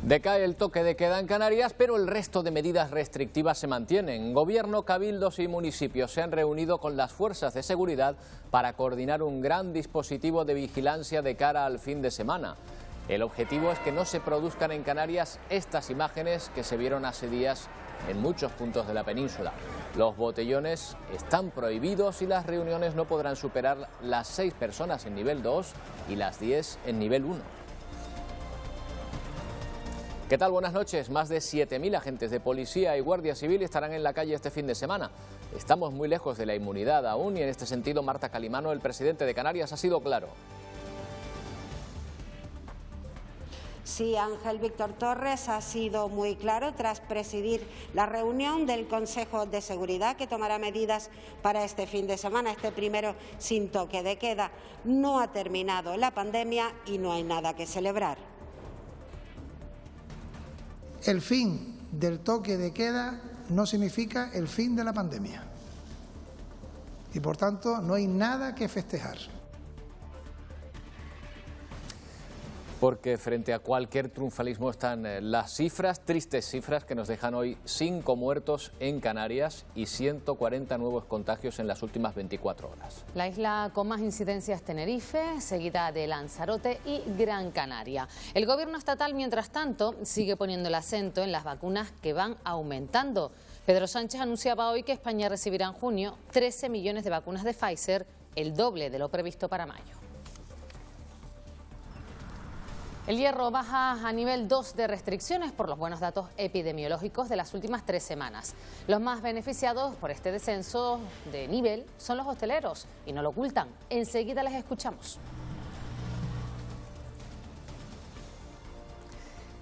Decae el toque de queda en Canarias, pero el resto de medidas restrictivas se mantienen. Gobierno, cabildos y municipios se han reunido con las fuerzas de seguridad para coordinar un gran dispositivo de vigilancia de cara al fin de semana. El objetivo es que no se produzcan en Canarias estas imágenes que se vieron hace días en muchos puntos de la península. Los botellones están prohibidos y las reuniones no podrán superar las 6 personas en nivel 2 y las 10 en nivel 1. ¿Qué tal? Buenas noches. Más de 7.000 agentes de policía y guardia civil estarán en la calle este fin de semana. Estamos muy lejos de la inmunidad aún y en este sentido Marta Calimano, el presidente de Canarias, ha sido claro. Sí, Ángel Víctor Torres ha sido muy claro tras presidir la reunión del Consejo de Seguridad que tomará medidas para este fin de semana, este primero sin toque de queda. No ha terminado la pandemia y no hay nada que celebrar. El fin del toque de queda no significa el fin de la pandemia y, por tanto, no hay nada que festejar. Porque frente a cualquier triunfalismo están las cifras, tristes cifras que nos dejan hoy 5 muertos en Canarias y 140 nuevos contagios en las últimas 24 horas. La isla con más incidencias es Tenerife, seguida de Lanzarote y Gran Canaria. El gobierno estatal, mientras tanto, sigue poniendo el acento en las vacunas que van aumentando. Pedro Sánchez anunciaba hoy que España recibirá en junio 13 millones de vacunas de Pfizer, el doble de lo previsto para mayo. El Hierro baja a nivel 2 de restricciones por los buenos datos epidemiológicos de las últimas 3 semanas. Los más beneficiados por este descenso de nivel son los hosteleros y no lo ocultan. Enseguida les escuchamos.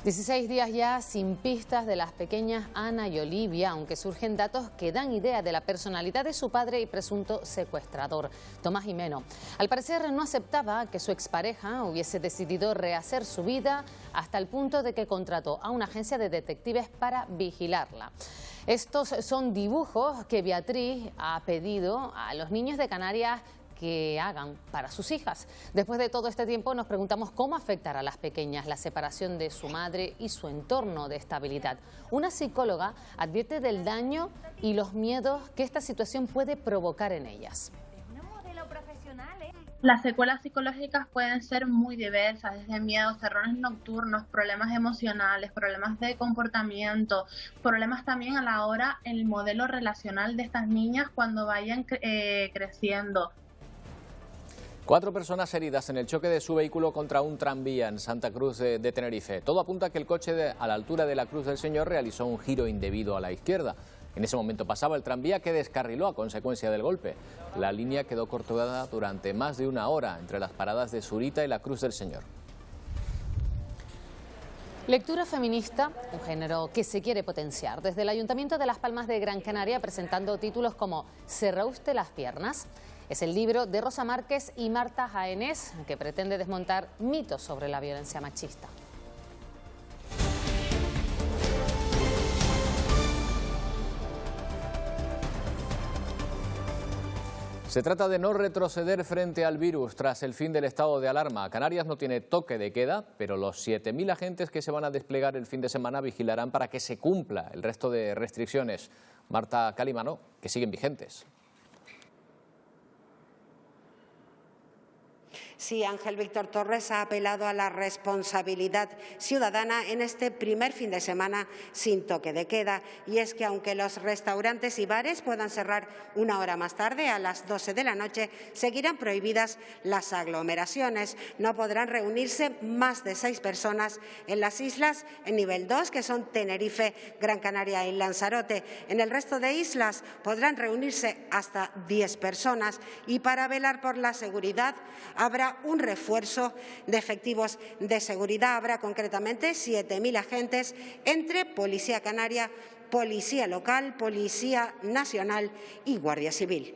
16 días ya sin pistas de las pequeñas Ana y Olivia, aunque surgen datos que dan idea de la personalidad de su padre y presunto secuestrador, Tomás Jimeno. Al parecer no aceptaba que su expareja hubiese decidido rehacer su vida hasta el punto de que contrató a una agencia de detectives para vigilarla. Estos son dibujos que Beatriz ha pedido a los niños de Canarias que hagan para sus hijas. Después de todo este tiempo nos preguntamos cómo afectará a las pequeñas la separación de su madre y su entorno de estabilidad. Una psicóloga advierte del daño y los miedos que esta situación puede provocar en ellas. Las secuelas psicológicas pueden ser muy diversas, desde miedos, terrores nocturnos, problemas emocionales, problemas de comportamiento, problemas también a la hora el modelo relacional de estas niñas cuando vayan creciendo. 4 personas heridas en el choque de su vehículo contra un tranvía en Santa Cruz de Tenerife. Todo apunta a que el coche a la altura de la Cruz del Señor realizó un giro indebido a la izquierda. En ese momento pasaba el tranvía que descarriló a consecuencia del golpe. La línea quedó cortada durante más de 1 hora entre las paradas de Zurita y la Cruz del Señor. Lectura feminista, un género que se quiere potenciar. Desde el Ayuntamiento de Las Palmas de Gran Canaria presentando títulos como «¿Cerró usted las piernas?». Es el libro de Rosa Márquez y Marta Jaenés, que pretende desmontar mitos sobre la violencia machista. Se trata de no retroceder frente al virus tras el fin del estado de alarma. Canarias no tiene toque de queda, pero los 7.000 agentes que se van a desplegar el fin de semana vigilarán para que se cumpla el resto de restricciones. Marta Calimano, que siguen vigentes. Sí, Ángel Víctor Torres ha apelado a la responsabilidad ciudadana en este primer fin de semana sin toque de queda. Y es que aunque los restaurantes y bares puedan cerrar 1 hora más tarde, a las 12 de la noche, seguirán prohibidas las aglomeraciones. No podrán reunirse más de 6 personas en las islas en nivel 2, que son Tenerife, Gran Canaria y Lanzarote. En el resto de islas podrán reunirse hasta 10 personas y para velar por la seguridad habrá un refuerzo de efectivos de seguridad. Habrá concretamente 7.000 agentes entre Policía Canaria, Policía Local, Policía Nacional y Guardia Civil.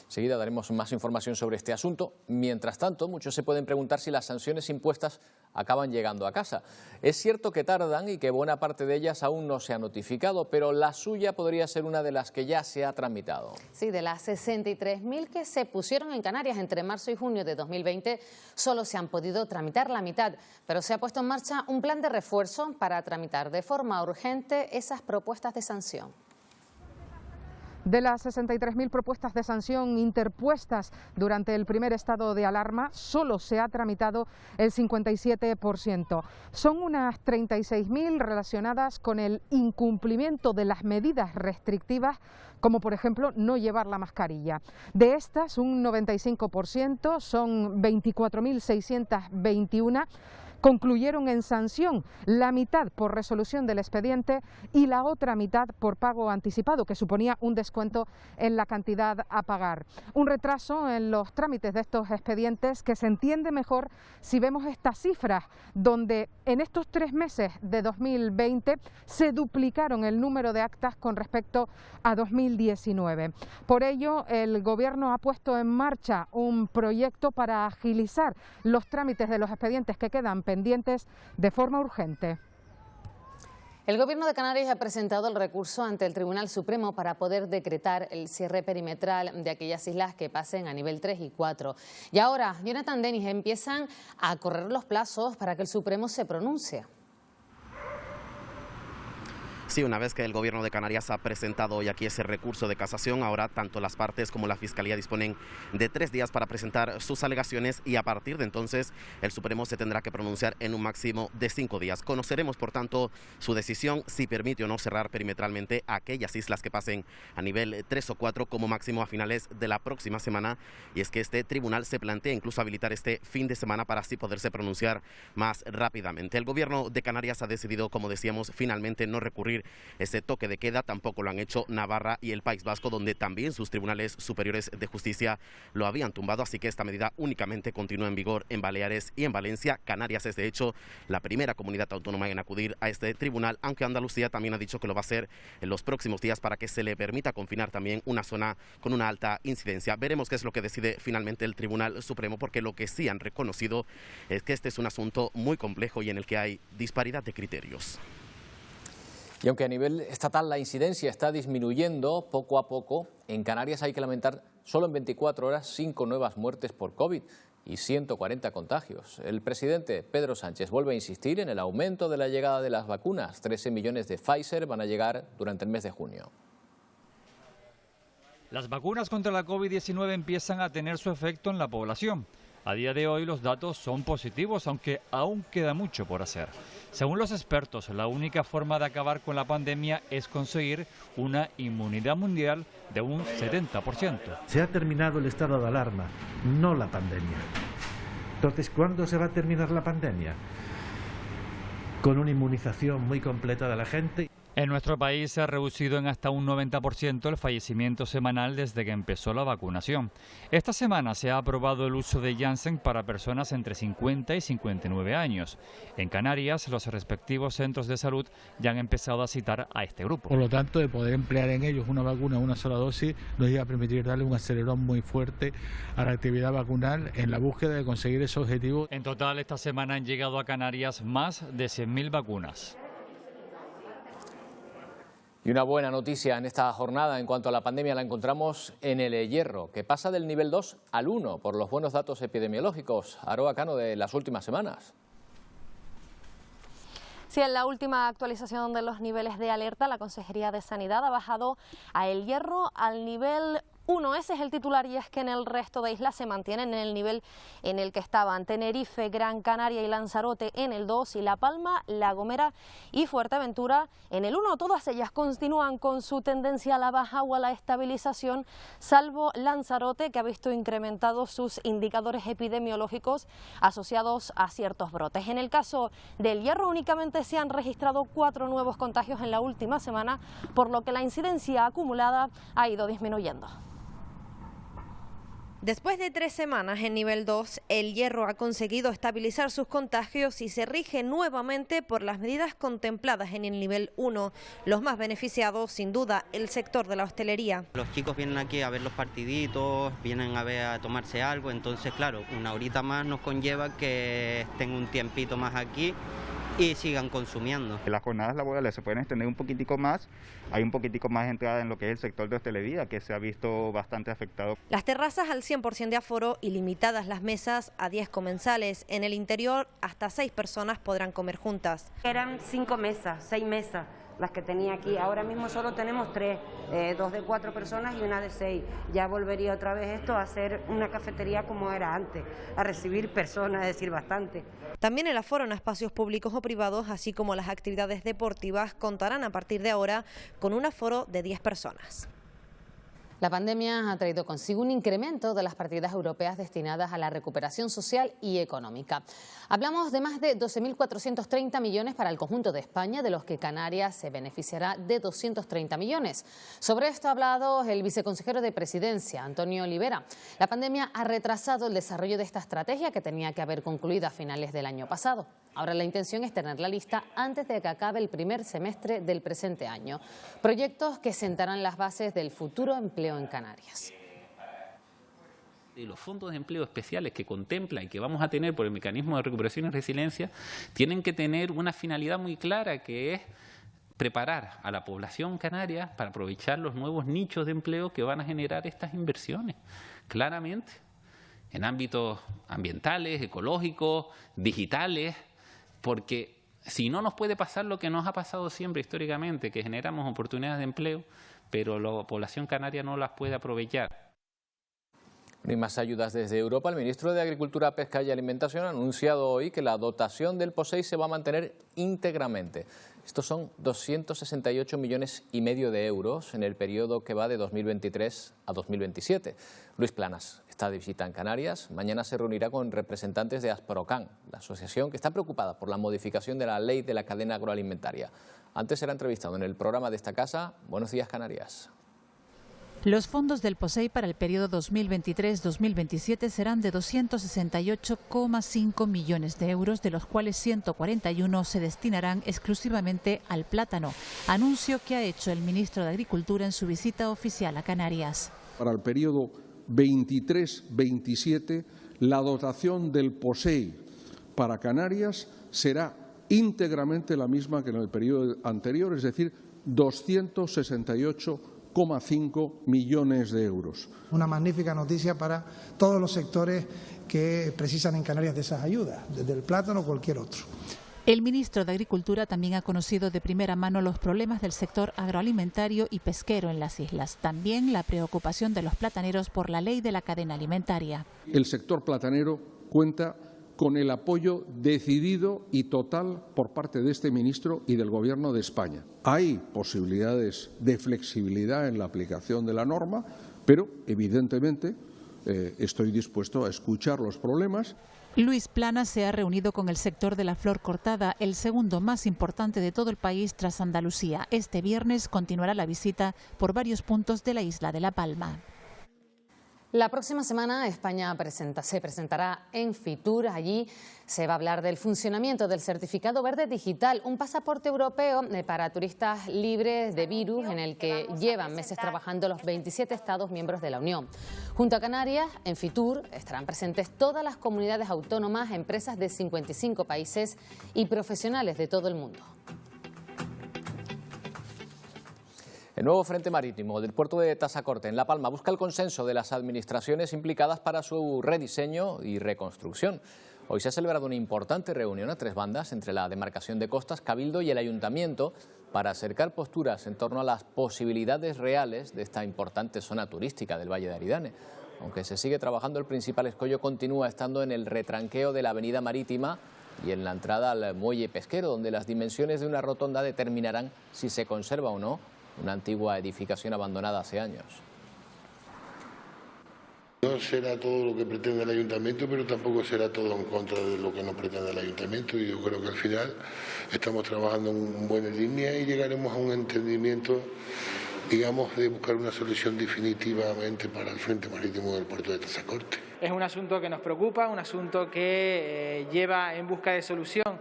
Enseguida daremos más información sobre este asunto. Mientras tanto, muchos se pueden preguntar si las sanciones impuestas acaban llegando a casa. Es cierto que tardan y que buena parte de ellas aún no se ha notificado, pero la suya podría ser una de las que ya se ha tramitado. Sí, de las 63.000 que se pusieron en Canarias entre marzo y junio de 2020, solo se han podido tramitar la mitad, pero se ha puesto en marcha un plan de refuerzo para tramitar de forma urgente esas propuestas de sanción. De las 63.000 propuestas de sanción interpuestas durante el primer estado de alarma, solo se ha tramitado el 57%. Son unas 36.000 relacionadas con el incumplimiento de las medidas restrictivas, como por ejemplo no llevar la mascarilla. De estas, un 95%, son 24.621, concluyeron en sanción, la mitad por resolución del expediente y la otra mitad por pago anticipado, que suponía un descuento en la cantidad a pagar. Un retraso en los trámites de estos expedientes que se entiende mejor si vemos estas cifras, donde en estos 3 meses de 2020 se duplicaron el número de actas con respecto a 2019. Por ello, el Gobierno ha puesto en marcha un proyecto para agilizar los trámites de los expedientes que quedan pendientes de forma urgente. El Gobierno de Canarias ha presentado el recurso ante el Tribunal Supremo para poder decretar el cierre perimetral de aquellas islas que pasen a nivel 3 y 4. Y ahora, Jonathan Denis, empiezan a correr los plazos para que el Supremo se pronuncie. Sí, una vez que el Gobierno de Canarias ha presentado hoy aquí ese recurso de casación, ahora tanto las partes como la Fiscalía disponen de 3 días para presentar sus alegaciones y a partir de entonces el Supremo se tendrá que pronunciar en un máximo de 5 días. Conoceremos, por tanto, su decisión si permite o no cerrar perimetralmente aquellas islas que pasen a nivel 3 o 4 como máximo a finales de la próxima semana. Y es que este tribunal se plantea incluso habilitar este fin de semana para así poderse pronunciar más rápidamente. El Gobierno de Canarias ha decidido, como decíamos, finalmente no recurrir ese toque de queda, tampoco lo han hecho Navarra y el País Vasco, donde también sus tribunales superiores de justicia lo habían tumbado, así que esta medida únicamente continúa en vigor en Baleares y en Valencia. Canarias es de hecho la primera comunidad autónoma en acudir a este tribunal, aunque Andalucía también ha dicho que lo va a hacer en los próximos días para que se le permita confinar también una zona con una alta incidencia. Veremos qué es lo que decide finalmente el Tribunal Supremo, porque lo que sí han reconocido es que este es un asunto muy complejo y en el que hay disparidad de criterios. Y aunque a nivel estatal la incidencia está disminuyendo poco a poco, en Canarias hay que lamentar solo en 24 horas 5 nuevas muertes por COVID y 140 contagios. El presidente Pedro Sánchez vuelve a insistir en el aumento de la llegada de las vacunas. 13 millones de Pfizer van a llegar durante el mes de junio. Las vacunas contra la COVID-19 empiezan a tener su efecto en la población. A día de hoy los datos son positivos, aunque aún queda mucho por hacer. Según los expertos, la única forma de acabar con la pandemia es conseguir una inmunidad mundial de un 70%. Se ha terminado el estado de alarma, no la pandemia. Entonces, ¿cuándo se va a terminar la pandemia? Con una inmunización muy completa de la gente. En nuestro país se ha reducido en hasta un 90% el fallecimiento semanal desde que empezó la vacunación. Esta semana se ha aprobado el uso de Janssen para personas entre 50 y 59 años. En Canarias, los respectivos centros de salud ya han empezado a citar a este grupo. Por lo tanto, de poder emplear en ellos una vacuna, una sola dosis, nos iba a permitir darle un acelerón muy fuerte a la actividad vacunal en la búsqueda de conseguir ese objetivo. En total, esta semana han llegado a Canarias más de 100.000 vacunas. Y una buena noticia en esta jornada en cuanto a la pandemia la encontramos en El Hierro, que pasa del nivel 2 al 1 por los buenos datos epidemiológicos. Aroa Cano, de las últimas semanas. Sí, en la última actualización de los niveles de alerta, la Consejería de Sanidad ha bajado a El Hierro al nivel 1, ese es el titular, y es que en el resto de islas se mantienen en el nivel en el que estaban Tenerife, Gran Canaria y Lanzarote en el 2 y La Palma, La Gomera y Fuerteventura en el 1. Todas ellas continúan con su tendencia a la baja o a la estabilización, salvo Lanzarote, que ha visto incrementados sus indicadores epidemiológicos asociados a ciertos brotes. En el caso del Hierro únicamente se han registrado 4 nuevos contagios en la última semana, por lo que la incidencia acumulada ha ido disminuyendo. Después de 3 semanas en nivel 2, El Hierro ha conseguido estabilizar sus contagios y se rige nuevamente por las medidas contempladas en el nivel 1. Los más beneficiados, sin duda, el sector de la hostelería. Los chicos vienen aquí a ver los partiditos, vienen a tomarse algo, entonces claro, una horita más nos conlleva que estén un tiempito más aquí y sigan consumiendo. Las jornadas laborales se pueden extender un poquitico más, hay un poquitico más de entrada en lo que es el sector de hostelería, que se ha visto bastante afectado. Las terrazas al 100% de aforo y limitadas las mesas a 10 comensales. En el interior, hasta 6 personas podrán comer juntas. Eran 5 mesas, 6 mesas las que tenía aquí. Ahora mismo solo tenemos 3, 2 de 4 personas y una de 6. Ya volvería otra vez esto a ser una cafetería como era antes, a recibir personas, es decir, bastante. También el aforo en espacios públicos o privados, así como las actividades deportivas, contarán a partir de ahora con un aforo de 10 personas. La pandemia ha traído consigo un incremento de las partidas europeas destinadas a la recuperación social y económica. Hablamos de más de 12.430 millones para el conjunto de España, de los que Canarias se beneficiará de 230 millones. Sobre esto ha hablado el viceconsejero de Presidencia, Antonio Olivera. La pandemia ha retrasado el desarrollo de esta estrategia, que tenía que haber concluido a finales del año pasado. Ahora la intención es tenerla lista antes de que acabe el primer semestre del presente año. Proyectos que sentarán las bases del futuro empleo en Canarias. Y los fondos de empleo especiales que contempla y que vamos a tener por el mecanismo de recuperación y resiliencia tienen que tener una finalidad muy clara, que es preparar a la población canaria para aprovechar los nuevos nichos de empleo que van a generar estas inversiones, claramente, en ámbitos ambientales, ecológicos, digitales, porque si no nos puede pasar lo que nos ha pasado siempre históricamente, que generamos oportunidades de empleo, pero la población canaria no las puede aprovechar. Y más ayudas desde Europa. El ministro de Agricultura, Pesca y Alimentación ha anunciado hoy que la dotación del POSEI se va a mantener íntegramente. Estos son 268,5 millones de euros en el periodo que va de 2023 a 2027. Luis Planas está de visita en Canarias. Mañana se reunirá con representantes de Asprocan, la asociación que está preocupada por la modificación de la ley de la cadena agroalimentaria. Antes era entrevistado en el programa de esta casa. Buenos días, Canarias. Los fondos del POSEI para el periodo 2023-2027 serán de 268,5 millones de euros, de los cuales 141 se destinarán exclusivamente al plátano, anuncio que ha hecho el ministro de Agricultura en su visita oficial a Canarias. Para el periodo 23-27, la dotación del POSEI para Canarias será íntegramente la misma que en el periodo anterior, es decir, 268,5 millones de euros. Una magnífica noticia para todos los sectores que precisan en Canarias de esas ayudas, desde el plátano o cualquier otro. El ministro de Agricultura también ha conocido de primera mano los problemas del sector agroalimentario y pesquero en las islas. También la preocupación de los plataneros por la ley de la cadena alimentaria. El sector platanero cuenta con el apoyo decidido y total por parte de este ministro y del Gobierno de España. Hay posibilidades de flexibilidad en la aplicación de la norma, pero evidentemente estoy dispuesto a escuchar los problemas. Luis Planas se ha reunido con el sector de la flor cortada, el segundo más importante de todo el país tras Andalucía. Este viernes continuará la visita por varios puntos de la isla de La Palma. La próxima semana España se presentará en Fitur. Allí se va a hablar del funcionamiento del certificado verde digital, un pasaporte europeo para turistas libres de virus, en el que llevan meses trabajando los 27 Estados miembros de la Unión. Junto a Canarias, en Fitur estarán presentes todas las comunidades autónomas, empresas de 55 países y profesionales de todo el mundo. El nuevo frente marítimo del puerto de Tasacorte, en La Palma, busca el consenso de las administraciones implicadas para su rediseño y reconstrucción. Hoy se ha celebrado una importante reunión a 3 bandas entre la demarcación de costas, Cabildo y el Ayuntamiento para acercar posturas en torno a las posibilidades reales de esta importante zona turística del Valle de Aridane. Aunque se sigue trabajando, el principal escollo continúa estando en el retranqueo de la avenida marítima y en la entrada al muelle pesquero, donde las dimensiones de una rotonda determinarán si se conserva o no una antigua edificación abandonada hace años. No será todo lo que pretende el ayuntamiento, pero tampoco será todo en contra de lo que no pretende el ayuntamiento, y yo creo que al final estamos trabajando en buena línea y llegaremos a un entendimiento digamos, de buscar una solución definitivamente para el frente marítimo del puerto de Tazacorte. Es un asunto que nos preocupa, un asunto que lleva en busca de solución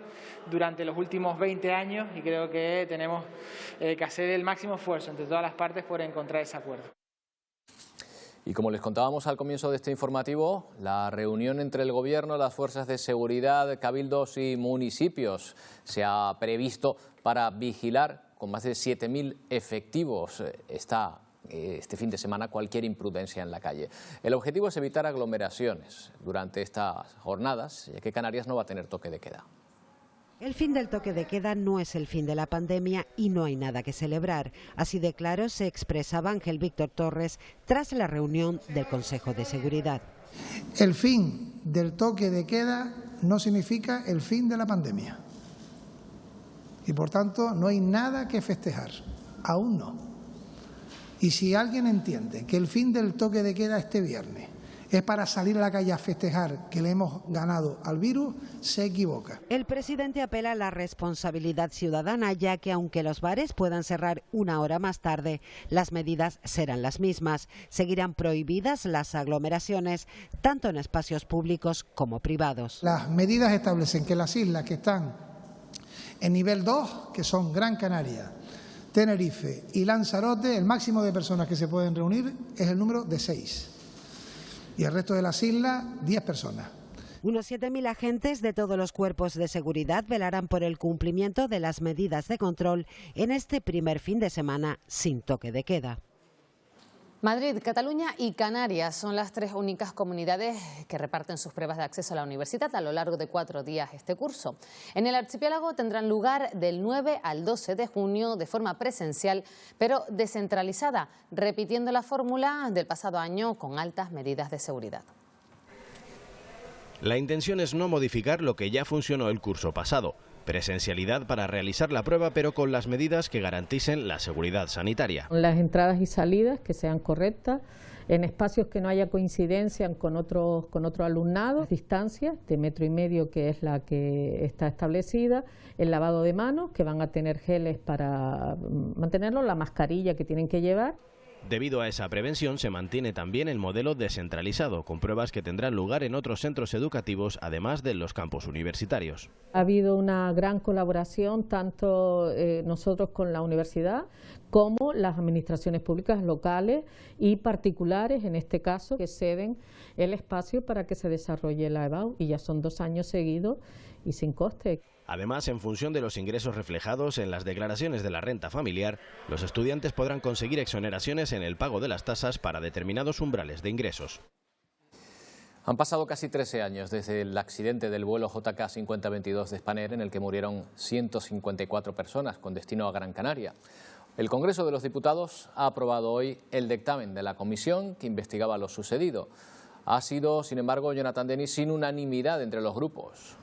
durante los últimos 20 años y creo que tenemos que hacer el máximo esfuerzo entre todas las partes por encontrar ese acuerdo. Y como les contábamos al comienzo de este informativo, la reunión entre el Gobierno, las fuerzas de seguridad, cabildos y municipios se ha previsto para vigilar con más de 7.000 efectivos este fin de semana cualquier imprudencia en la calle. El objetivo es evitar aglomeraciones durante estas jornadas, ya que Canarias no va a tener toque de queda. El fin del toque de queda no es el fin de la pandemia y no hay nada que celebrar. Así de claro se expresaba Ángel Víctor Torres tras la reunión del Consejo de Seguridad. El fin del toque de queda no significa el fin de la pandemia. Y por tanto no hay nada que festejar. Aún no. Y si alguien entiende que el fin del toque de queda este viernes es para salir a la calle a festejar que le hemos ganado al virus, se equivoca. El presidente apela a la responsabilidad ciudadana, ya que aunque los bares puedan cerrar una hora más tarde, las medidas serán las mismas. Seguirán prohibidas las aglomeraciones, tanto en espacios públicos como privados. Las medidas establecen que las islas que están en nivel 2, que son Gran Canaria, Tenerife y Lanzarote, el máximo de personas que se pueden reunir es el número de 6. Y el resto de las islas, 10 personas. Unos 7.000 agentes de todos los cuerpos de seguridad velarán por el cumplimiento de las medidas de control en este primer fin de semana sin toque de queda. Madrid, Cataluña y Canarias son las 3 únicas comunidades que reparten sus pruebas de acceso a la universidad a lo largo de 4 días este curso. En el archipiélago tendrán lugar del 9 al 12 de junio de forma presencial, pero descentralizada, repitiendo la fórmula del pasado año con altas medidas de seguridad. La intención es no modificar lo que ya funcionó el curso pasado. Presencialidad para realizar la prueba, pero con las medidas que garanticen la seguridad sanitaria. Las entradas y salidas que sean correctas, en espacios que no haya coincidencia con otro alumnado, distancias de 1,5 metros, que es la que está establecida, el lavado de manos, que van a tener geles para mantenerlo, la mascarilla que tienen que llevar. Debido a esa prevención se mantiene también el modelo descentralizado, con pruebas que tendrán lugar en otros centros educativos, además de los campus universitarios. Ha habido una gran colaboración, tanto nosotros con la universidad, como las administraciones públicas locales y particulares, en este caso, que ceden el espacio para que se desarrolle la EBAU, y ya son 2 años seguidos y sin coste. Además, en función de los ingresos reflejados en las declaraciones de la renta familiar, los estudiantes podrán conseguir exoneraciones en el pago de las tasas para determinados umbrales de ingresos. Han pasado casi 13 años desde el accidente del vuelo JK 5022 de Spanair, en el que murieron 154 personas con destino a Gran Canaria. El Congreso de los Diputados ha aprobado hoy el dictamen de la comisión que investigaba lo sucedido. Ha sido, sin embargo, Jonathan Denis, sin unanimidad entre los grupos.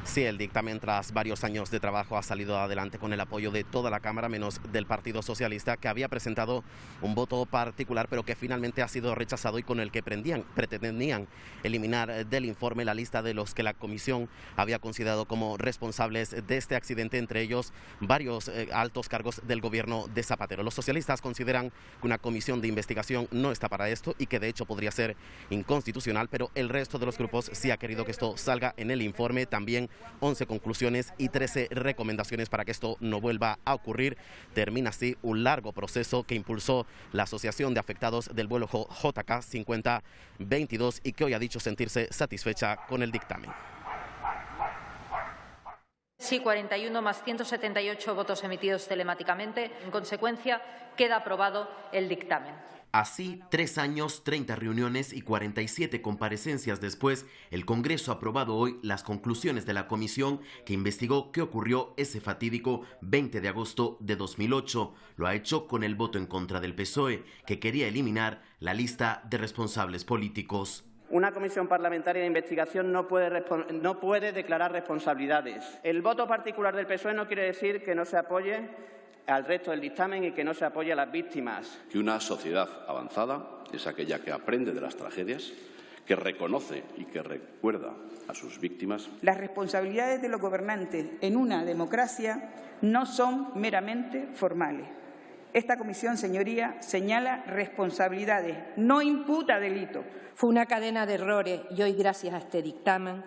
Sí, el dictamen tras varios años de trabajo ha salido adelante con el apoyo de toda la Cámara, menos del Partido Socialista, que había presentado un voto particular, pero que finalmente ha sido rechazado y con el que pretendían eliminar del informe la lista de los que la comisión había considerado como responsables de este accidente, entre ellos varios altos cargos del gobierno de Zapatero. Los socialistas consideran que una comisión de investigación no está para esto y que de hecho podría ser inconstitucional, pero el resto de los grupos sí ha querido que esto salga en el informe. También 11 conclusiones y 13 recomendaciones para que esto no vuelva a ocurrir. Termina así un largo proceso que impulsó la Asociación de Afectados del vuelo JK 5022 y que hoy ha dicho sentirse satisfecha con el dictamen. Sí, 41 más 178 votos emitidos telemáticamente. En consecuencia, queda aprobado el dictamen. Así, 3 años, 30 reuniones y 47 comparecencias después, el Congreso ha aprobado hoy las conclusiones de la comisión que investigó qué ocurrió ese fatídico 20 de agosto de 2008. Lo ha hecho con el voto en contra del PSOE, que quería eliminar la lista de responsables políticos. Una comisión parlamentaria de investigación no puede declarar responsabilidades. El voto particular del PSOE no quiere decir que no se apoye al resto del dictamen y que no se apoye a las víctimas. Que una sociedad avanzada es aquella que aprende de las tragedias, que reconoce y que recuerda a sus víctimas. Las responsabilidades de los gobernantes en una democracia no son meramente formales. Esta comisión, señoría, señala responsabilidades, no imputa delitos. Fue una cadena de errores y hoy, gracias a este dictamen,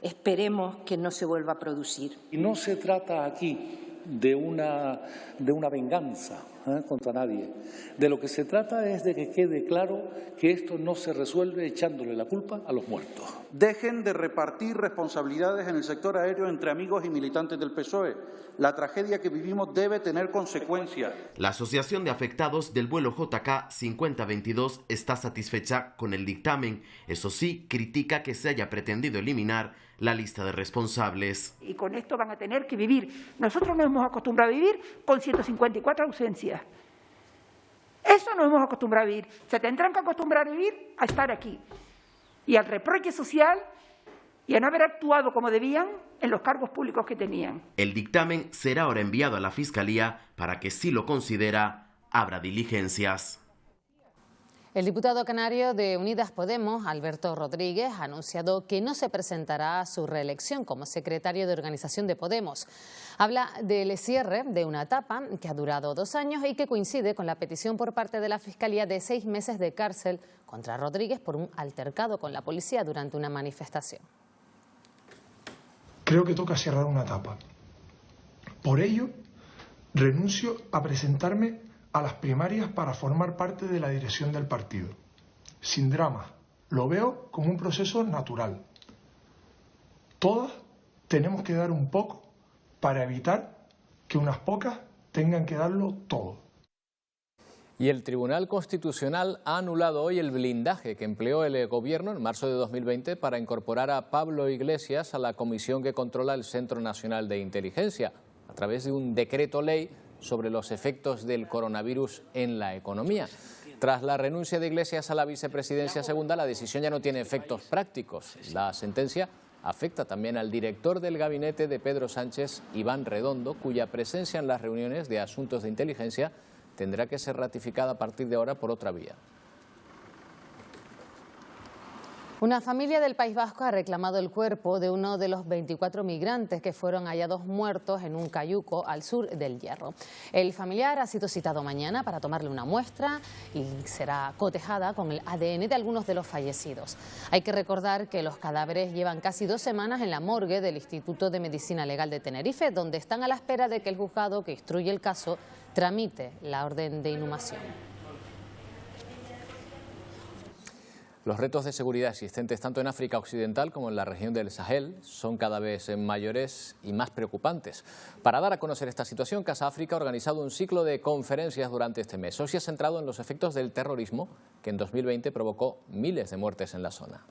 esperemos que no se vuelva a producir. Y no se trata aquí de una venganza contra nadie. De lo que se trata es de que quede claro que esto no se resuelve echándole la culpa a los muertos. Dejen de repartir responsabilidades en el sector aéreo entre amigos y militantes del PSOE. La tragedia que vivimos debe tener consecuencias. La Asociación de Afectados del vuelo JK 5022 está satisfecha con el dictamen. Eso sí, critica que se haya pretendido eliminar la lista de responsables. Y con esto van a tener que vivir. Nosotros nos hemos acostumbrado a vivir con 154 ausencias. Eso nos hemos acostumbrado a vivir. Se tendrán que acostumbrar a vivir a estar aquí. Y al reproche social y a no haber actuado como debían en los cargos públicos que tenían. El dictamen será ahora enviado a la Fiscalía para que, si lo considera, abra diligencias. El diputado canario de Unidas Podemos, Alberto Rodríguez, ha anunciado que no se presentará a su reelección como secretario de organización de Podemos. Habla del cierre de una etapa que ha durado 2 años y que coincide con la petición por parte de la Fiscalía de 6 meses de cárcel contra Rodríguez por un altercado con la policía durante una manifestación. Creo que toca cerrar una etapa. Por ello, renuncio a presentarme a las primarias para formar parte de la dirección del partido. Sin drama, lo veo como un proceso natural. Todas tenemos que dar un poco para evitar que unas pocas tengan que darlo todo. Y el Tribunal Constitucional ha anulado hoy el blindaje que empleó el Gobierno en marzo de 2020 para incorporar a Pablo Iglesias a la comisión que controla el Centro Nacional de Inteligencia, a través de un decreto ley sobre los efectos del coronavirus en la economía. Tras la renuncia de Iglesias a la vicepresidencia segunda, la decisión ya no tiene efectos prácticos. La sentencia afecta también al director del gabinete de Pedro Sánchez, Iván Redondo, cuya presencia en las reuniones de asuntos de inteligencia tendrá que ser ratificada a partir de ahora por otra vía. Una familia del País Vasco ha reclamado el cuerpo de uno de los 24 migrantes que fueron hallados muertos en un cayuco al sur del Hierro. El familiar ha sido citado mañana para tomarle una muestra y será cotejada con el ADN de algunos de los fallecidos. Hay que recordar que los cadáveres llevan casi 2 semanas en la morgue del Instituto de Medicina Legal de Tenerife, donde están a la espera de que el juzgado que instruye el caso tramite la orden de inhumación. Los retos de seguridad existentes tanto en África Occidental como en la región del Sahel son cada vez mayores y más preocupantes. Para dar a conocer esta situación, Casa África ha organizado un ciclo de conferencias durante este mes. Hoy se ha centrado en los efectos del terrorismo, que en 2020 provocó miles de muertes en la zona.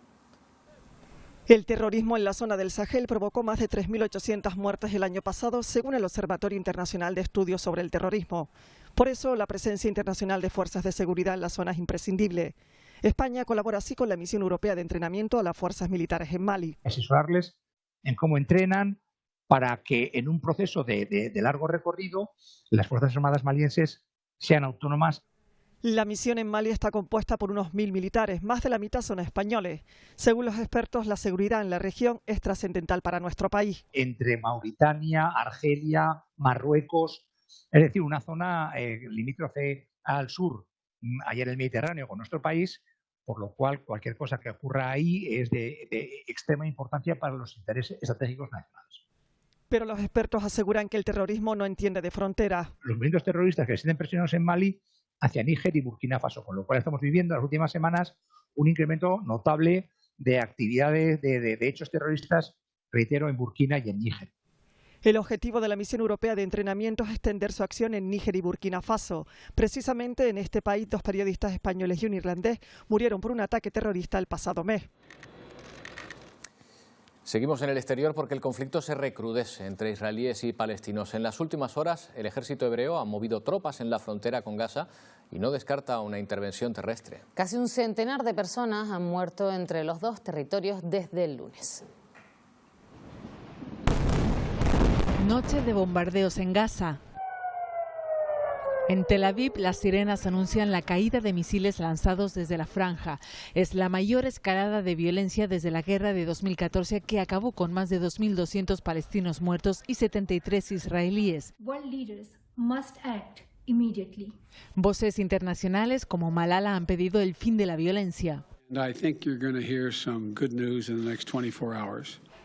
El terrorismo en la zona del Sahel provocó más de 3.800 muertes el año pasado, según el Observatorio Internacional de Estudios sobre el Terrorismo. Por eso, la presencia internacional de fuerzas de seguridad en la zona es imprescindible. España colabora así con la misión europea de entrenamiento a las fuerzas militares en Mali. Asesorarles en cómo entrenan para que en un proceso de largo recorrido las Fuerzas Armadas malienses sean autónomas. La misión en Mali está compuesta por unos 1.000 militares, más de la mitad son españoles. Según los expertos, la seguridad en la región es trascendental para nuestro país. Entre Mauritania, Argelia, Marruecos, es decir, una zona limítrofe al sur, allá en el Mediterráneo con nuestro país, por lo cual cualquier cosa que ocurra ahí es de extrema importancia para los intereses estratégicos nacionales. Pero los expertos aseguran que el terrorismo no entiende de fronteras. Los movimientos terroristas que se sienten presionados en Mali hacia Níger y Burkina Faso, con lo cual estamos viviendo en las últimas semanas un incremento notable de actividades de hechos terroristas, reitero, en Burkina y en Níger. El objetivo de la misión europea de entrenamiento es extender su acción en Níger y Burkina Faso. Precisamente en este país, 2 periodistas españoles y un irlandés murieron por un ataque terrorista el pasado mes. Seguimos en el exterior porque el conflicto se recrudece entre israelíes y palestinos. En las últimas horas, el ejército hebreo ha movido tropas en la frontera con Gaza y no descarta una intervención terrestre. Casi un centenar de personas han muerto entre los 2 territorios desde el lunes. Noche de bombardeos en Gaza. En Tel Aviv, las sirenas anuncian la caída de misiles lanzados desde la franja. Es la mayor escalada de violencia desde la guerra de 2014, que acabó con más de 2.200 palestinos muertos y 73 israelíes. Voces internacionales como Malala han pedido el fin de la violencia.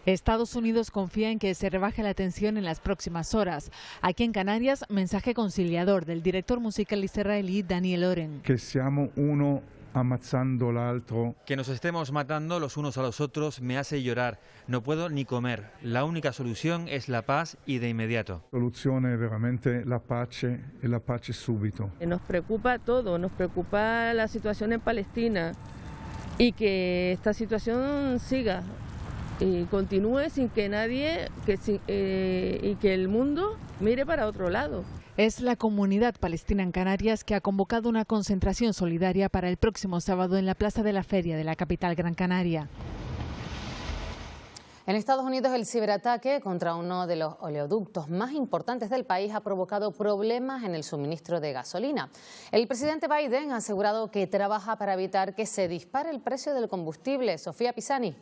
Estados Unidos confía en que se rebaje la tensión en las próximas horas. Aquí en Canarias, mensaje conciliador del director musical israelí Daniel Oren. Que siamo uno ammazzando l'altro. Que nos estemos matando los unos a los otros me hace llorar. No puedo ni comer. La única solución es la paz y de inmediato. Soluzione veramente la pace e la pace subito. Nos preocupa todo, nos preocupa la situación en Palestina y que esta situación siga y continúe sin que nadie y que el mundo mire para otro lado. Es la comunidad palestina en Canarias que ha convocado una concentración solidaria para el próximo sábado en la Plaza de la Feria de la capital Gran Canaria. En Estados Unidos, el ciberataque contra uno de los oleoductos más importantes del país ha provocado problemas en el suministro de gasolina. El presidente Biden ha asegurado que trabaja para evitar que se dispare el precio del combustible. Sofía Pisani.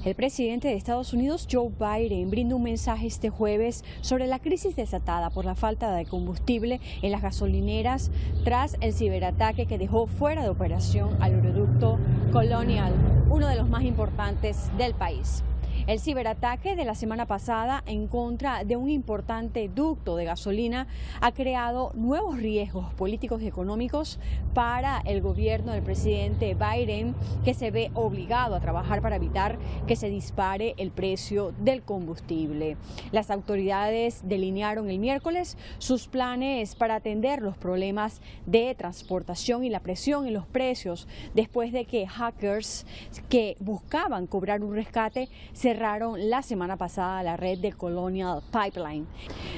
El presidente de Estados Unidos, Joe Biden, brindó un mensaje este jueves sobre la crisis desatada por la falta de combustible en las gasolineras tras el ciberataque que dejó fuera de operación al oleoducto Colonial, uno de los más importantes del país. El ciberataque de la semana pasada en contra de un importante ducto de gasolina ha creado nuevos riesgos políticos y económicos para el gobierno del presidente Biden, que se ve obligado a trabajar para evitar que se dispare el precio del combustible. Las autoridades delinearon el miércoles sus planes para atender los problemas de transportación y la presión en los precios después de que hackers que buscaban cobrar un rescate cerraron la semana pasada la red de Colonial Pipeline.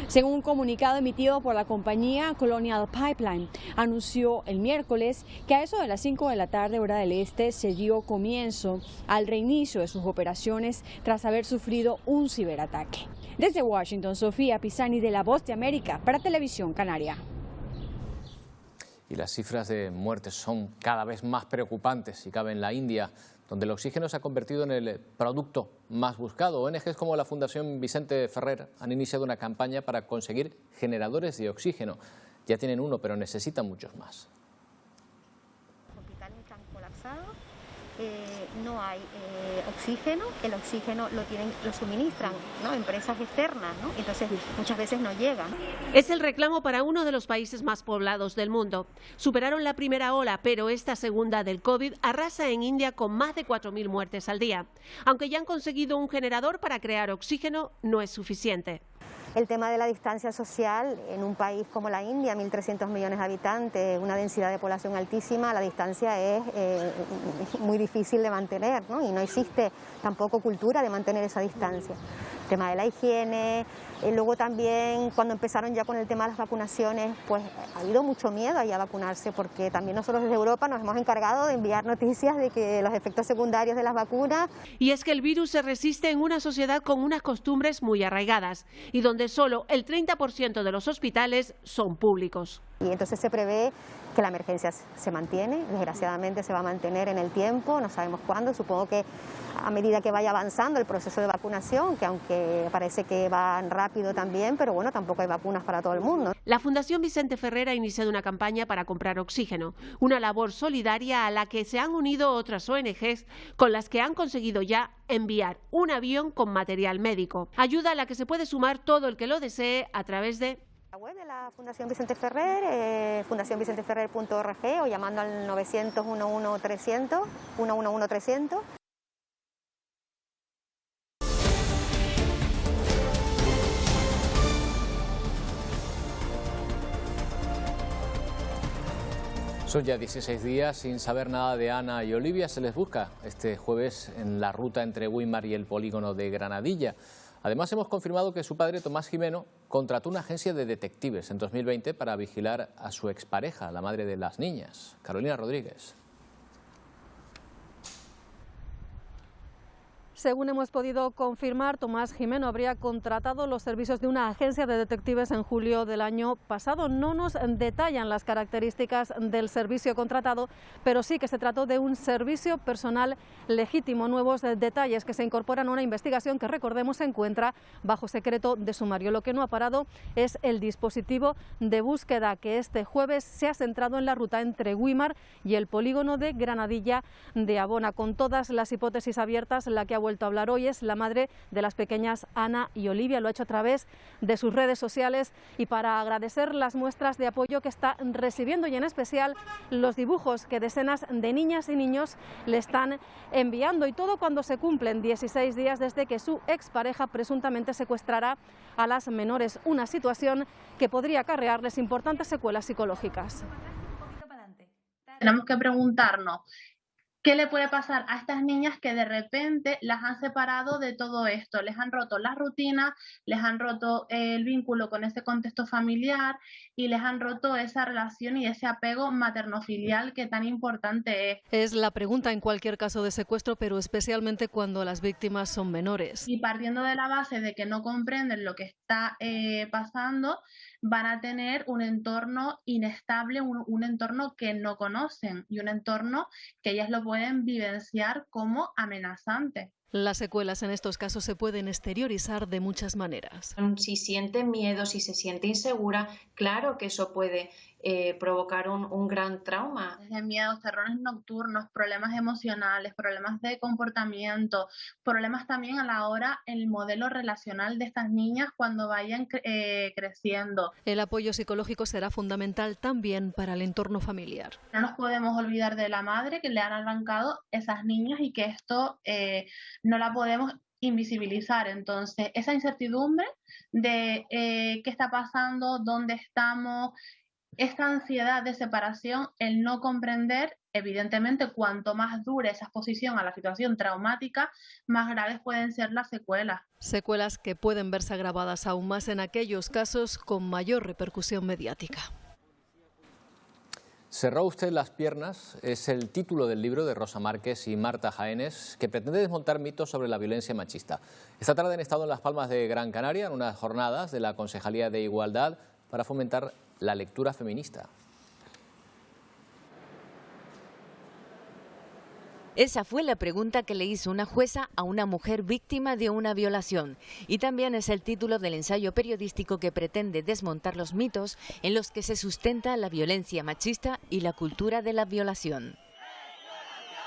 Según un comunicado emitido por la compañía, Colonial Pipeline anunció el miércoles que a eso de las 5 de la tarde, hora del este, se dio comienzo al reinicio de sus operaciones tras haber sufrido un ciberataque. Desde Washington, Sofía Pisani, de La Voz de América, para Televisión Canaria. Y las cifras de muertes son cada vez más preocupantes. Si cabe en la India, donde el oxígeno se ha convertido en el producto más buscado. ONGs como la Fundación Vicente Ferrer han iniciado una campaña para conseguir generadores de oxígeno. Ya tienen uno, pero necesitan muchos más. Los hospitales están colapsados, no hay oxígeno, el oxígeno lo suministran, ¿no?, empresas externas, ¿no? Entonces muchas veces no llegan. Es el reclamo para uno de los países más poblados del mundo. Superaron la primera ola, pero esta segunda del COVID arrasa en India con más de 4.000 muertes al día. Aunque ya han conseguido un generador para crear oxígeno, no es suficiente. El tema de la distancia social en un país como la India, 1.300 millones de habitantes, una densidad de población altísima, la distancia es muy difícil de mantener, ¿no? Y no existe tampoco cultura de mantener esa distancia. El tema de la higiene, luego también cuando empezaron ya con el tema de las vacunaciones, pues ha habido mucho miedo ahí a vacunarse, porque también nosotros desde Europa nos hemos encargado de enviar noticias de que los efectos secundarios de las vacunas. Y es que el virus se resiste en una sociedad con unas costumbres muy arraigadas y donde solo el 30% de los hospitales son públicos. Y entonces se prevé que la emergencia se mantiene, desgraciadamente se va a mantener en el tiempo, no sabemos cuándo, supongo que a medida que vaya avanzando el proceso de vacunación, que aunque parece que van rápido también, pero bueno, tampoco hay vacunas para todo el mundo. La Fundación Vicente Ferrer ha iniciado una campaña para comprar oxígeno, una labor solidaria a la que se han unido otras ONGs con las que han conseguido ya enviar un avión con material médico. Ayuda a la que se puede sumar todo el que lo desee a través de la web de la Fundación Vicente Ferrer, fundacionvicenteferrer.org, o llamando al 900 11 300, 111 300. Son ya 16 días sin saber nada de Ana y Olivia. Se les busca este jueves en la ruta entre Güímar y el polígono de Granadilla. Además, hemos confirmado que su padre, Tomás Jimeno, contrató una agencia de detectives en 2020 para vigilar a su expareja, la madre de las niñas. Carolina Rodríguez. Según hemos podido confirmar, Tomás Jimeno habría contratado los servicios de una agencia de detectives en julio del año pasado. No nos detallan las características del servicio contratado, pero sí que se trató de un servicio personal legítimo. Nuevos detalles que se incorporan a una investigación que, recordemos, se encuentra bajo secreto de sumario. Lo que no ha parado es el dispositivo de búsqueda que este jueves se ha centrado en la ruta entre Güímar y el polígono de Granadilla de Abona. Con todas las hipótesis abiertas, la que ha vuelto a hablar hoy es la madre de las pequeñas Ana y Olivia. Lo ha hecho a través de sus redes sociales y para agradecer las muestras de apoyo que está recibiendo y en especial los dibujos que decenas de niñas y niños le están enviando, y todo cuando se cumplen 16 días desde que su expareja presuntamente secuestrara a las menores, una situación que podría acarrearles importantes secuelas psicológicas. Tenemos que preguntarnos ¿qué le puede pasar a estas niñas que de repente las han separado de todo esto? Les han roto las rutinas, les han roto el vínculo con ese contexto familiar y les han roto esa relación y ese apego materno-filial que tan importante es. Es la pregunta en cualquier caso de secuestro, pero especialmente cuando las víctimas son menores. Y partiendo de la base de que no comprenden lo que está pasando, van a tener un entorno inestable, un entorno que no conocen y un entorno que ellas lo pueden vivenciar como amenazante. Las secuelas en estos casos se pueden exteriorizar de muchas maneras. Si siente miedo, si se siente insegura, claro que eso puede provocar un gran trauma. Desde miedos, terrores nocturnos, problemas emocionales, problemas de comportamiento, problemas también a la hora el modelo relacional de estas niñas cuando vayan creciendo. El apoyo psicológico será fundamental también para el entorno familiar. No nos podemos olvidar de la madre que le han arrancado esas niñas y que esto no la podemos invisibilizar. Entonces, esa incertidumbre de qué está pasando, dónde estamos, esta ansiedad de separación, el no comprender, evidentemente, cuanto más dure esa exposición a la situación traumática, más graves pueden ser las secuelas. Secuelas que pueden verse agravadas aún más en aquellos casos con mayor repercusión mediática. Cerró usted las piernas es el título del libro de Rosa Márquez y Marta Jaénes, que pretende desmontar mitos sobre la violencia machista. Esta tarde han estado en Las Palmas de Gran Canaria en unas jornadas de la Concejalía de Igualdad para fomentar la lectura feminista. Esa fue la pregunta que le hizo una jueza a una mujer víctima de una violación. Y también es el título del ensayo periodístico que pretende desmontar los mitos en los que se sustenta la violencia machista y la cultura de la violación.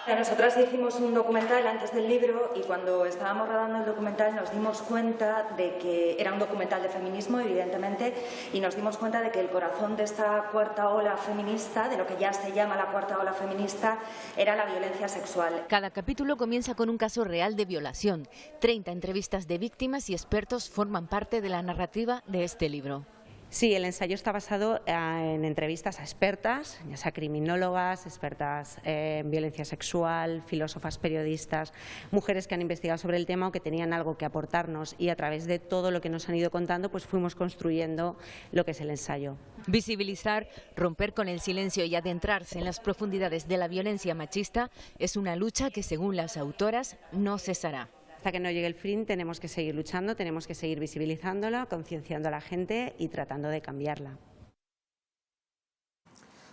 Nosotras hicimos un documental antes del libro y cuando estábamos rodando el documental nos dimos cuenta de que era un documental de feminismo, evidentemente, y nos dimos cuenta de que el corazón de esta cuarta ola feminista, de lo que ya se llama la cuarta ola feminista, era la violencia sexual. Cada capítulo comienza con un caso real de violación. 30 entrevistas de víctimas y expertos forman parte de la narrativa de este libro. Sí, el ensayo está basado en entrevistas a expertas, ya sea criminólogas, expertas en violencia sexual, filósofas, periodistas, mujeres que han investigado sobre el tema o que tenían algo que aportarnos, y a través de todo lo que nos han ido contando pues fuimos construyendo lo que es el ensayo. Visibilizar, romper con el silencio y adentrarse en las profundidades de la violencia machista es una lucha que, según las autoras, no cesará. Hasta que no llegue el fin tenemos que seguir luchando, tenemos que seguir visibilizándola, concienciando a la gente y tratando de cambiarla.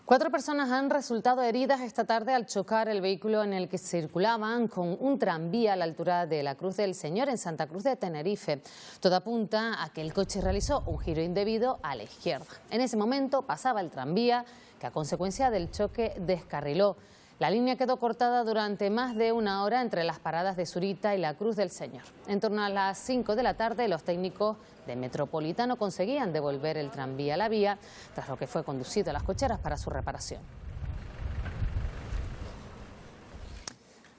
4 personas han resultado heridas esta tarde al chocar el vehículo en el que circulaban con un tranvía a la altura de la Cruz del Señor en Santa Cruz de Tenerife. Todo apunta a que el coche realizó un giro indebido a la izquierda. En ese momento pasaba el tranvía que a consecuencia del choque descarriló. La línea quedó cortada durante más de una hora entre las paradas de Zurita y la Cruz del Señor. En torno a las 5 de la tarde, los técnicos de Metropolitano conseguían devolver el tranvía a la vía, tras lo que fue conducido a las cocheras para su reparación.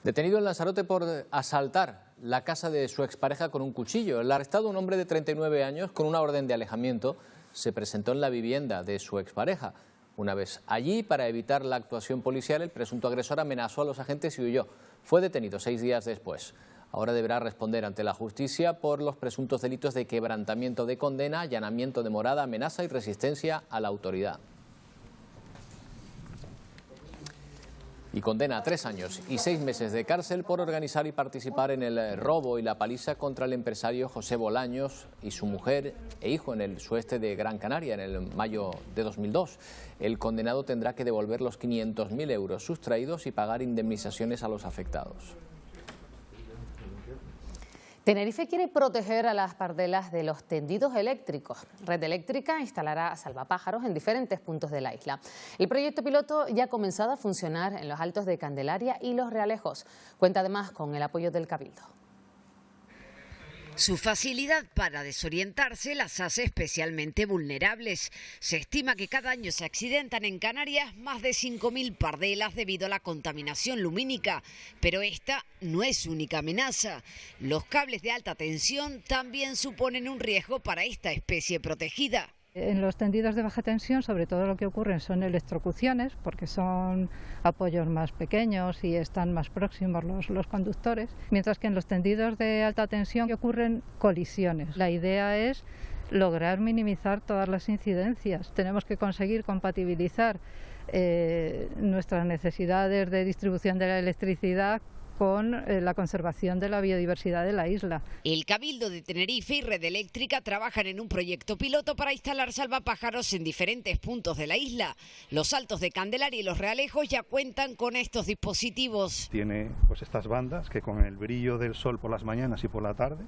Detenido en Lanzarote por asaltar la casa de su expareja con un cuchillo. El arrestado, un hombre de 39 años, con una orden de alejamiento, se presentó en la vivienda de su expareja. Una vez allí, para evitar la actuación policial, el presunto agresor amenazó a los agentes y huyó. Fue detenido 6 días después. Ahora deberá responder ante la justicia por los presuntos delitos de quebrantamiento de condena, allanamiento de morada, amenaza y resistencia a la autoridad. y condena a 3 años y 6 meses de cárcel por organizar y participar en el robo y la paliza contra el empresario José Bolaños y su mujer e hijo en el sueste de Gran Canaria en el mayo de 2002. El condenado tendrá que devolver los 500.000 euros sustraídos y pagar indemnizaciones a los afectados. Tenerife quiere proteger a las pardelas de los tendidos eléctricos. Red Eléctrica instalará salvapájaros en diferentes puntos de la isla. El proyecto piloto ya ha comenzado a funcionar en los Altos de Candelaria y Los Realejos. Cuenta además con el apoyo del Cabildo. Su facilidad para desorientarse las hace especialmente vulnerables. Se estima que cada año se accidentan en Canarias más de 5.000 pardelas debido a la contaminación lumínica. Pero esta no es su única amenaza. Los cables de alta tensión también suponen un riesgo para esta especie protegida. En los tendidos de baja tensión, sobre todo lo que ocurren son electrocuciones, porque son apoyos más pequeños y están más próximos los conductores, mientras que en los tendidos de alta tensión ocurren colisiones. La idea es lograr minimizar todas las incidencias. Tenemos que conseguir compatibilizar nuestras necesidades de distribución de la electricidad con la conservación de la biodiversidad de la isla. El Cabildo de Tenerife y Red Eléctrica trabajan en un proyecto piloto para instalar salvapájaros en diferentes puntos de la isla. Los Altos de Candelaria y Los Realejos ya cuentan con estos dispositivos. Tiene pues estas bandas que con el brillo del sol por las mañanas y por la tarde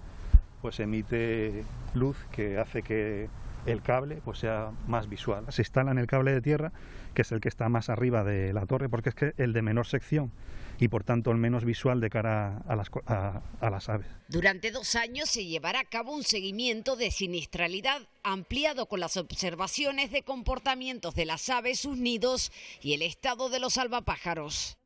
pues emite luz que hace que el cable pues sea más visual. Se instala en el cable de tierra, que es el que está más arriba de la torre, porque es que el de menor sección y por tanto el menos visual de cara a las aves. Durante 2 años se llevará a cabo un seguimiento de siniestralidad ampliado con las observaciones de comportamientos de las aves, sus nidos y el estado de los salvapájaros.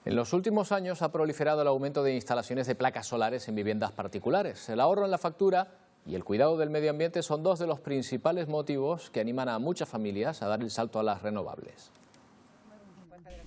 En los últimos años ha proliferado el aumento de instalaciones de placas solares en viviendas particulares. El ahorro en la factura y el cuidado del medio ambiente son 2 de los principales motivos que animan a muchas familias a dar el salto a las renovables.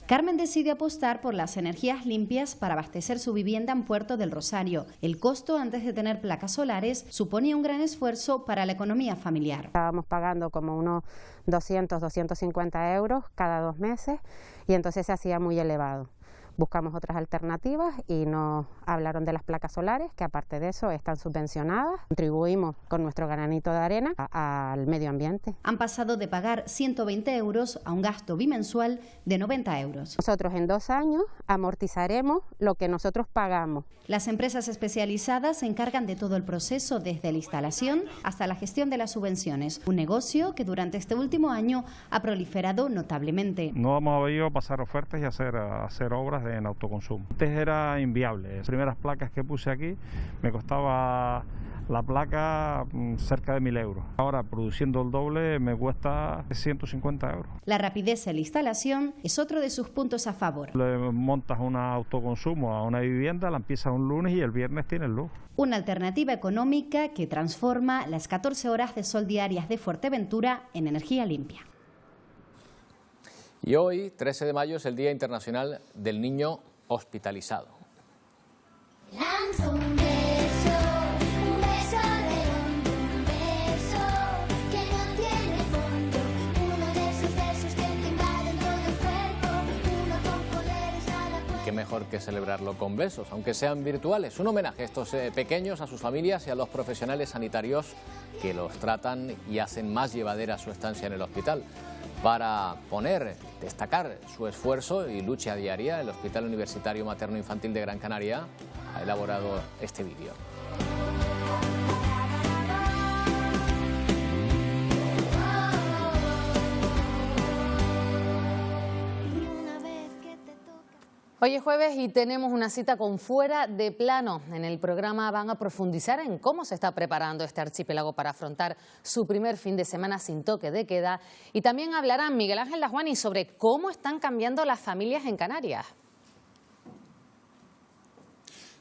Carmen decide apostar por las energías limpias para abastecer su vivienda en Puerto del Rosario. El costo antes de tener placas solares suponía un gran esfuerzo para la economía familiar. Estábamos pagando como unos 200, 250 euros cada 2 meses y entonces se hacía muy elevado. Buscamos otras alternativas y nos hablaron de las placas solares, que aparte de eso están subvencionadas. Contribuimos con nuestro granito de arena al medio ambiente. Han pasado de pagar 120 euros a un gasto bimensual de 90 euros. Nosotros en 2 años amortizaremos lo que nosotros pagamos. Las empresas especializadas se encargan de todo el proceso, desde la instalación hasta la gestión de las subvenciones. Un negocio que durante este último año ha proliferado notablemente. No hemos podido pasar ofertas y hacer obras en autoconsumo. Antes era inviable. Las primeras placas que puse aquí me costaba la placa cerca de 1.000 euros. Ahora, produciendo el doble, me cuesta 150 euros. La rapidez en la instalación es otro de sus puntos a favor. Le montas un autoconsumo a una vivienda, la empiezas un lunes y el viernes tienes luz. Una alternativa económica que transforma las 14 horas de sol diarias de Fuerteventura en energía limpia. Y hoy, 13 de mayo, es el Día Internacional del Niño Hospitalizado. Lanzo un beso de un beso que no tiene fondo, uno de esos besos que te invaden todo el cuerpo, uno con poderes a la puerta. Qué mejor que celebrarlo con besos, aunque sean virtuales. Un homenaje a estos pequeños, a sus familias y a los profesionales sanitarios que los tratan y hacen más llevadera su estancia en el hospital. Para destacar su esfuerzo y lucha diaria, el Hospital Universitario Materno Infantil de Gran Canaria ha elaborado este vídeo. Hoy es jueves y tenemos una cita con Fuera de Plano. En el programa van a profundizar en cómo se está preparando este archipiélago para afrontar su primer fin de semana sin toque de queda. Y también hablarán Miguel Ángel Lajuani sobre cómo están cambiando las familias en Canarias.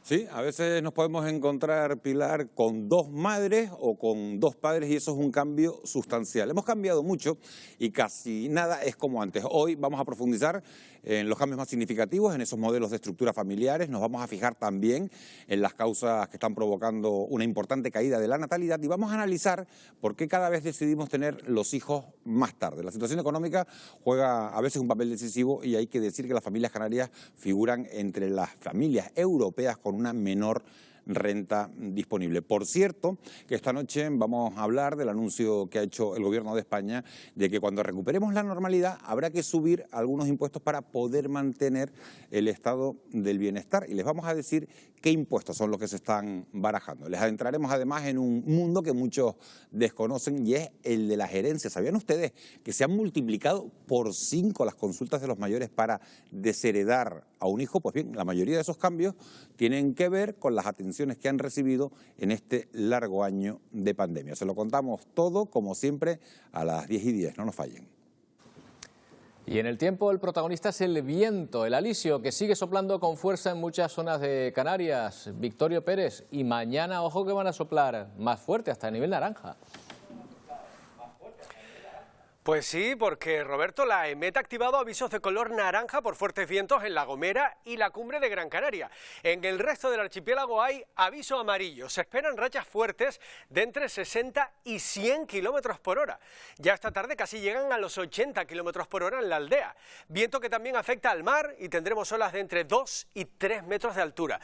Sí, a veces nos podemos encontrar, Pilar, con dos madres o con dos padres y eso es un cambio sustancial. Hemos cambiado mucho y casi nada es como antes. Hoy vamos a profundizar en los cambios más significativos, en esos modelos de estructuras familiares. Nos vamos a fijar también en las causas que están provocando una importante caída de la natalidad y vamos a analizar por qué cada vez decidimos tener los hijos más tarde. La situación económica juega a veces un papel decisivo y hay que decir que las familias canarias figuran entre las familias europeas con una menor renta disponible. Por cierto, que esta noche vamos a hablar del anuncio que ha hecho el Gobierno de España de que cuando recuperemos la normalidad habrá que subir algunos impuestos para poder mantener el estado del bienestar. Y les vamos a decir qué impuestos son los que se están barajando. Les adentraremos además en un mundo que muchos desconocen y es el de las herencias. ¿Sabían ustedes que se han multiplicado por 5 las consultas de los mayores para desheredar a un hijo? Pues bien, la mayoría de esos cambios tienen que ver con las atenciones que han recibido en este largo año de pandemia. Se lo contamos todo, como siempre, a las 10:10, no nos fallen. Y en el tiempo el protagonista es el viento, el alisio, que sigue soplando con fuerza en muchas zonas de Canarias. Victorio Pérez, y mañana, ojo que van a soplar más fuerte, hasta a nivel naranja. Pues sí, porque Roberto, la EMET ha activado avisos de color naranja por fuertes vientos en La Gomera y la cumbre de Gran Canaria. En el resto del archipiélago hay aviso amarillo. Se esperan rachas fuertes de entre 60 y 100 kilómetros por hora. Ya esta tarde casi llegan a los 80 kilómetros por hora en la aldea. Viento que también afecta al mar y tendremos olas de entre 2 y 3 metros de altura.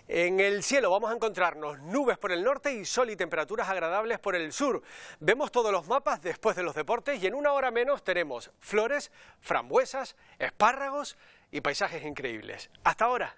En el cielo vamos a encontrarnos nubes por el norte y sol y temperaturas agradables por el sur. Vemos todos los mapas después de los deportes y en una hora menos tenemos flores, frambuesas, espárragos y paisajes increíbles. Hasta ahora.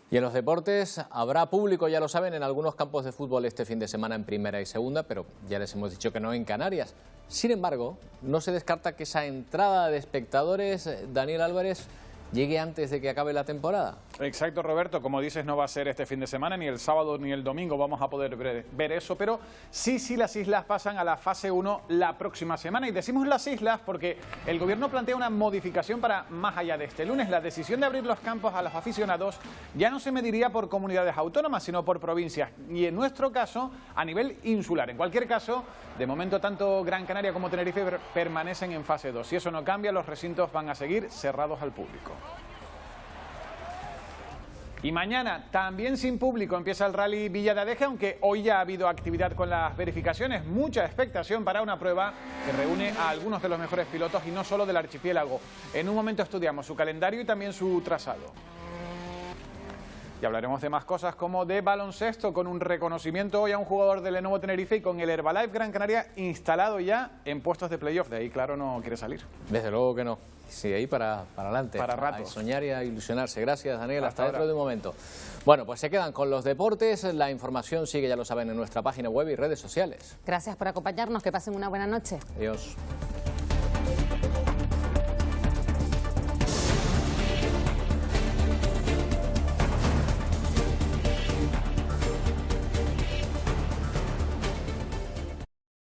Y en los deportes habrá público, ya lo saben, en algunos campos de fútbol este fin de semana en primera y segunda, pero ya les hemos dicho que no en Canarias. Sin embargo, no se descarta que esa entrada de espectadores, Daniel Álvarez, llegue antes de que acabe la temporada. Exacto, Roberto, como dices, no va a ser este fin de semana, ni el sábado ni el domingo vamos a poder ver eso, pero sí las islas pasan a la fase 1 la próxima semana. Y decimos las islas porque el Gobierno plantea una modificación para más allá de este lunes. La decisión de abrir los campos a los aficionados ya no se mediría por comunidades autónomas, sino por provincias, y en nuestro caso, a nivel insular. En cualquier caso, de momento tanto Gran Canaria como Tenerife permanecen en fase 2. Si eso no cambia, los recintos van a seguir cerrados al público. Y mañana, también sin público, empieza el Rally Villa de Adeje, aunque hoy ya ha habido actividad con las verificaciones. Mucha expectación para una prueba que reúne a algunos de los mejores pilotos y no solo del archipiélago. En un momento estudiamos su calendario y también su trazado. Y hablaremos de más cosas como de baloncesto, con un reconocimiento hoy a un jugador del Lenovo Tenerife y con el Herbalife Gran Canaria instalado ya en puestos de playoff. De ahí, claro, no quiere salir. Desde luego que no. Sí, ahí para adelante. Para rato. A soñar y a ilusionarse. Gracias, Daniel. Hasta dentro de un momento. Bueno, pues se quedan con los deportes. La información sigue, ya lo saben, en nuestra página web y redes sociales. Gracias por acompañarnos. Que pasen una buena noche. Adiós.